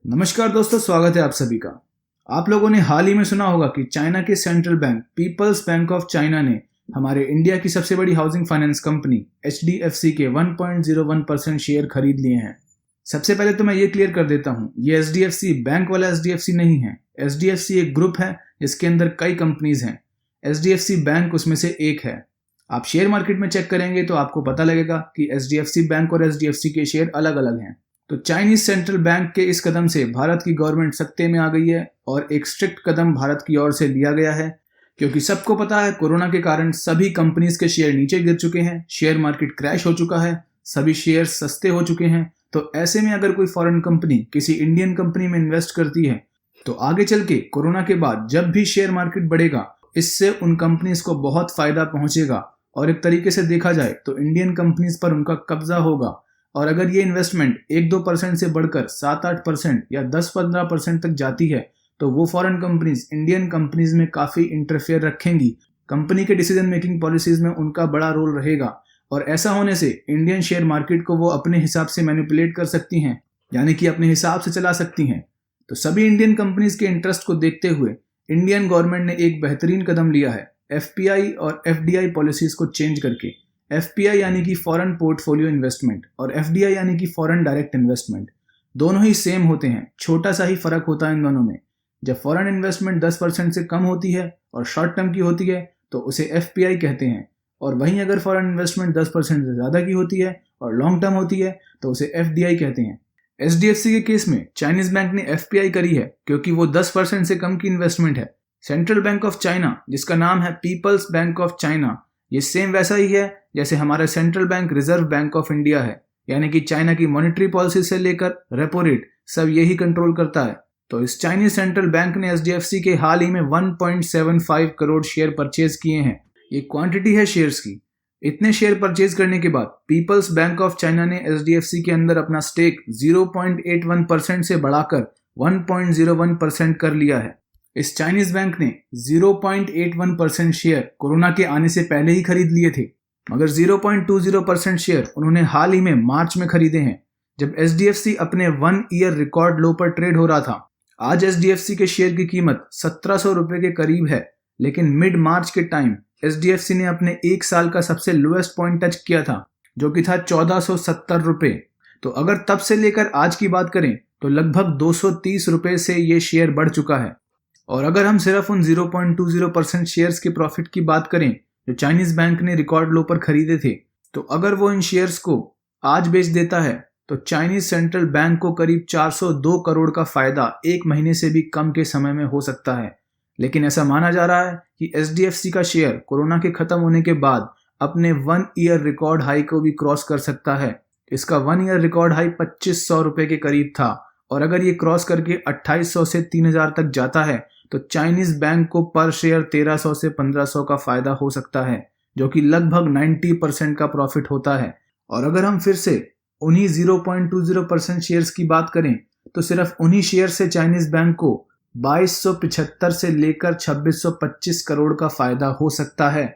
नमस्कार दोस्तों, स्वागत है आप सभी का। आप लोगों ने हाल ही में सुना होगा कि चाइना के central bank people's bank of China ने हमारे इंडिया की सबसे बड़ी हाउसिंग फाइनेंस कंपनी HDFC के 1.01% शेयर खरीद लिए हैं। सबसे पहले तो मैं ये क्लियर कर देता हूँ, ये HDFC बैंक वाला HDFC नहीं है। HDFC एक ग्रुप है जिसके अंदर कई कंपनीज हैं। HDFC बैंक उसमें से एक है। आप शेयर मार्केट में चेक करेंगे तो आपको पता लगेगा कि HDFC बैंक और HDFC के शेयर अलग अलग हैं। तो चाइनीज सेंट्रल बैंक के इस कदम से भारत की गवर्नमेंट सत्ते में आ गई है और एक स्ट्रिक्ट कदम भारत की ओर से लिया गया है, क्योंकि सबको पता है कोरोना के कारण सभी कंपनीज के शेयर नीचे गिर चुके हैं, शेयर मार्केट क्रैश हो चुका है, सभी शेयर सस्ते हो चुके हैं। तो ऐसे में अगर कोई फॉरेन कंपनी किसी इंडियन कंपनी में इन्वेस्ट करती है तो आगे चल के कोरोना के बाद जब भी शेयर मार्केट बढ़ेगा, इससे उन कंपनीज को बहुत फायदा पहुंचेगा और एक तरीके से देखा जाए तो इंडियन कंपनीज पर उनका कब्जा होगा। और अगर ये इन्वेस्टमेंट 1-2% से बढ़कर 7-8% या 10-15% तक जाती है तो वो फॉरेन कंपनीज इंडियन कंपनीज में काफ़ी इंटरफेयर रखेंगी। कंपनी के डिसीजन मेकिंग पॉलिसीज में उनका बड़ा रोल रहेगा और ऐसा होने से इंडियन शेयर मार्केट को वो अपने हिसाब से मैनिपुलेट कर सकती हैं, यानी कि अपने हिसाब से चला सकती हैं। तो सभी इंडियन कंपनीज के इंटरेस्ट को देखते हुए इंडियन गवर्नमेंट ने एक बेहतरीन कदम लिया है, FPI और FDI पॉलिसीज को चेंज करके। FPI यानी कि फॉरेन पोर्टफोलियो इन्वेस्टमेंट और FDI यानी कि फॉरेन डायरेक्ट इन्वेस्टमेंट। दोनों ही सेम होते हैं, छोटा सा ही फर्क होता है इन दोनों में। जब फॉरेन इन्वेस्टमेंट 10% से कम होती है और शॉर्ट टर्म की होती है तो उसे FPI कहते हैं, और वहीं अगर फॉरेन इन्वेस्टमेंट 10% से ज़्यादा की होती है और लॉन्ग टर्म होती है तो उसे FDI कहते हैं। HDFC के केस में चाइनीज बैंक ने FPI करी है क्योंकि वो 10% से कम की इन्वेस्टमेंट है। सेंट्रल बैंक ऑफ चाइना, जिसका नाम है पीपल्स बैंक ऑफ चाइना, ये सेम वैसा ही है जैसे हमारा central bank reserve bank of India है, यानी कि चाइना की मॉनेटरी पॉलिसी से लेकर रेपो रेट सब यही कंट्रोल करता है। तो इस चाइनीज सेंट्रल बैंक ने HDFC के हाल ही में 1.75 करोड़ शेयर परचेज किए हैं। ये क्वांटिटी है शेयर्स की। इतने शेयर परचेज करने के बाद पीपल्स बैंक ऑफ चाइना ने HDFC के अंदर अपना स्टेक 0.81% से बढ़ाकर 1.01% कर लिया है। इस चाइनीज बैंक ने 0.81% शेयर कोरोना के आने से पहले ही खरीद लिए थे, मगर 0.20% शेयर उन्होंने हाल ही में मार्च में खरीदे हैं, जब HDFC अपने 1 ईयर रिकॉर्ड लो पर ट्रेड हो रहा था। आज HDFC के शेयर की कीमत 1700 रुपए के करीब है, लेकिन मिड मार्च के टाइम HDFC ने अपने एक साल का सबसे लोएस्ट पॉइंट टच किया था, जो कि था 1470 रुपए। तो अगर तब से लेकर आज की बात करें तो लगभग 230 रुपए से ये शेयर बढ़ चुका है। और अगर हम सिर्फ उन 0.20% शेयर्स के प्रॉफिट की बात करें जो चाइनीज बैंक ने रिकॉर्ड लो पर खरीदे थे, तो अगर वो इन शेयर्स को आज बेच देता है तो चाइनीज सेंट्रल बैंक को करीब 402 करोड़ का फायदा एक महीने से भी कम के समय में हो सकता है। लेकिन ऐसा माना जा रहा है कि HDFC का शेयर कोरोना के खत्म होने के बाद अपने 1 ईयर रिकॉर्ड हाई को भी क्रॉस कर सकता है। इसका 1 ईयर रिकॉर्ड हाई 2500 रुपए के करीब था, और अगर ये क्रॉस करके 2800 से 3000 तक जाता है तो चाइनीज बैंक को पर शेयर 1300 से 1500 का फायदा हो सकता है, जो कि लगभग 90% का प्रॉफिट होता है। और अगर हम फिर से उन्हीं 0.20% शेयर्स की बात करें तो सिर्फ उन्हीं शेयर से चाइनीज बैंक को 2275 से लेकर 2625 करोड़ का फायदा हो सकता है।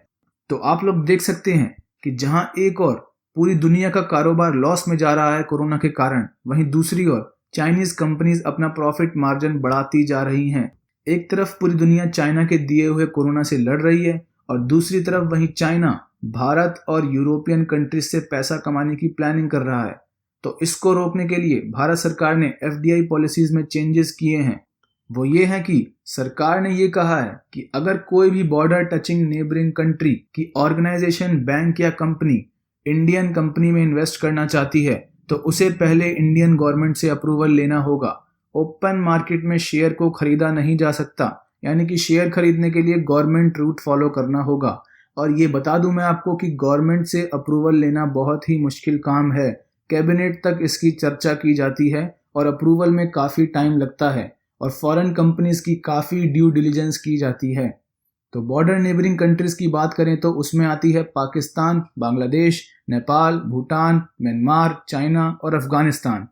तो आप लोग देख सकते हैं कि जहां एक और पूरी दुनिया का कारोबार लॉस में जा रहा है कोरोना के कारण, वहीं दूसरी ओर चाइनीज कंपनीज अपना प्रॉफिट मार्जिन बढ़ाती जा रही हैं। एक तरफ पूरी दुनिया चाइना के दिए हुए कोरोना से लड़ रही है और दूसरी तरफ वहीं चाइना भारत और यूरोपियन कंट्रीज से पैसा कमाने की प्लानिंग कर रहा है। तो इसको रोकने के लिए भारत सरकार ने FDI पॉलिसीज में चेंजेस किए हैं। वो ये है कि सरकार ने ये कहा है कि अगर कोई भी बॉर्डर टचिंग नेबरिंग कंट्री की ऑर्गेनाइजेशन, बैंक या कंपनी इंडियन कंपनी में इन्वेस्ट करना चाहती है तो उसे पहले इंडियन गवर्नमेंट से अप्रूवल लेना होगा। ओपन मार्केट में शेयर को खरीदा नहीं जा सकता, यानी कि शेयर खरीदने के लिए गवर्नमेंट रूट फॉलो करना होगा। और ये बता दूं मैं आपको कि गवर्नमेंट से अप्रूवल लेना बहुत ही मुश्किल काम है। कैबिनेट तक इसकी चर्चा की जाती है और अप्रूवल में काफ़ी टाइम लगता है, और फॉरेन कंपनीज की काफ़ी ड्यू डिलिजेंस की जाती है। तो बॉर्डर नेबरिंग कंट्रीज की बात करें तो उसमें आती है पाकिस्तान, बांग्लादेश, नेपाल, भूटान, म्यांमार, चाइना और अफगानिस्तान।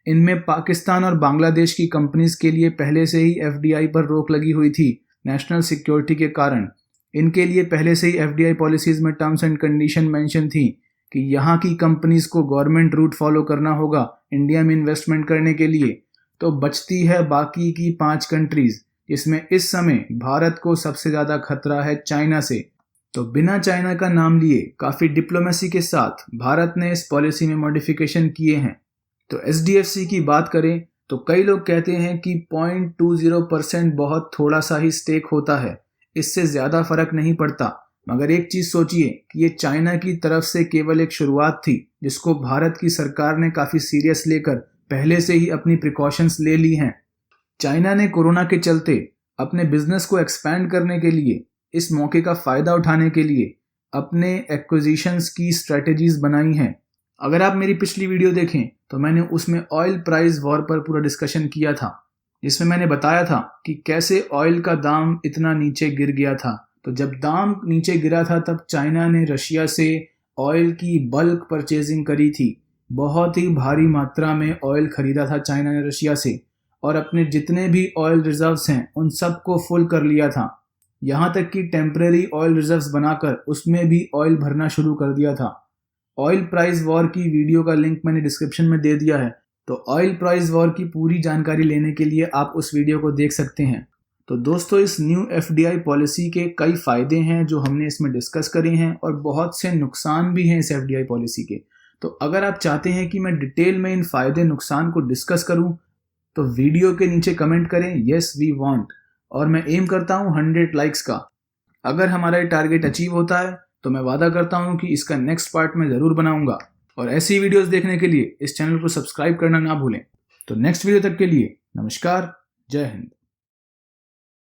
इनमें पाकिस्तान और बांग्लादेश की कंपनीज के लिए पहले से ही FDI पर रोक लगी हुई थी नेशनल सिक्योरिटी के कारण। इनके लिए पहले से ही FDI पॉलिसीज में टर्म्स एंड कंडीशन मेंशन थी कि यहाँ की कंपनीज को गवर्नमेंट रूट फॉलो करना होगा इंडिया में इन्वेस्टमेंट करने के लिए। तो बचती है बाकी की 5 कंट्रीज, जिसमें इस समय भारत को सबसे ज़्यादा खतरा है चाइना से। तो बिना चाइना का नाम लिए काफ़ी डिप्लोमेसी के साथ भारत ने इस पॉलिसी में मॉडिफिकेशन किए हैं। तो SDFC की बात करें तो कई लोग कहते हैं कि 0.20% बहुत थोड़ा सा ही स्टेक होता है, इससे ज़्यादा फर्क नहीं पड़ता। मगर एक चीज़ सोचिए कि ये चाइना की तरफ से केवल एक शुरुआत थी, जिसको भारत की सरकार ने काफ़ी सीरियस लेकर पहले से ही अपनी प्रिकॉशंस ले ली हैं। चाइना ने कोरोना के चलते अपने बिजनेस को एक्सपैंड करने के लिए, इस मौके का फ़ायदा उठाने के लिए अपने एक्विजिशंस की स्ट्रेटजीज बनाई हैं। अगर आप मेरी पिछली वीडियो देखें तो मैंने उसमें ऑयल प्राइस वॉर पर पूरा डिस्कशन किया था, जिसमें मैंने बताया था कि कैसे ऑयल का दाम इतना नीचे गिर गया था। तो जब दाम नीचे गिरा था तब चाइना ने रशिया से ऑयल की बल्क परचेजिंग करी थी। बहुत ही भारी मात्रा में ऑयल खरीदा था चाइना ने रशिया से, और अपने जितने भी ऑयल रिजर्व्स हैं उन सबको फुल कर लिया था। यहाँ तक कि टेम्परेरी ऑयल रिजर्व्स बनाकर उसमें भी ऑयल भरना शुरू कर दिया था। ऑयल प्राइस वॉर की वीडियो का लिंक मैंने डिस्क्रिप्शन में दे दिया है, तो ऑयल प्राइस वॉर की पूरी जानकारी लेने के लिए आप उस वीडियो को देख सकते हैं। तो दोस्तों, इस न्यू FDI पॉलिसी के कई फ़ायदे हैं जो हमने इसमें डिस्कस करे हैं, और बहुत से नुकसान भी हैं इस FDI पॉलिसी के। तो अगर आप चाहते हैं कि मैं डिटेल में इन फ़ायदे नुकसान को डिस्कस करूं, तो वीडियो के नीचे कमेंट करें येस वी वांट, और मैं एम करता हूं 100 लाइक्स का। अगर हमारा ये टारगेट अचीव होता है तो मैं वादा करता हूं कि इसका नेक्स्ट पार्ट मैं ज़रूर बनाऊंगा। और ऐसी वीडियोस देखने के लिए इस चैनल को सब्सक्राइब करना ना भूलें। तो नेक्स्ट वीडियो तक के लिए नमस्कार, जय हिंद।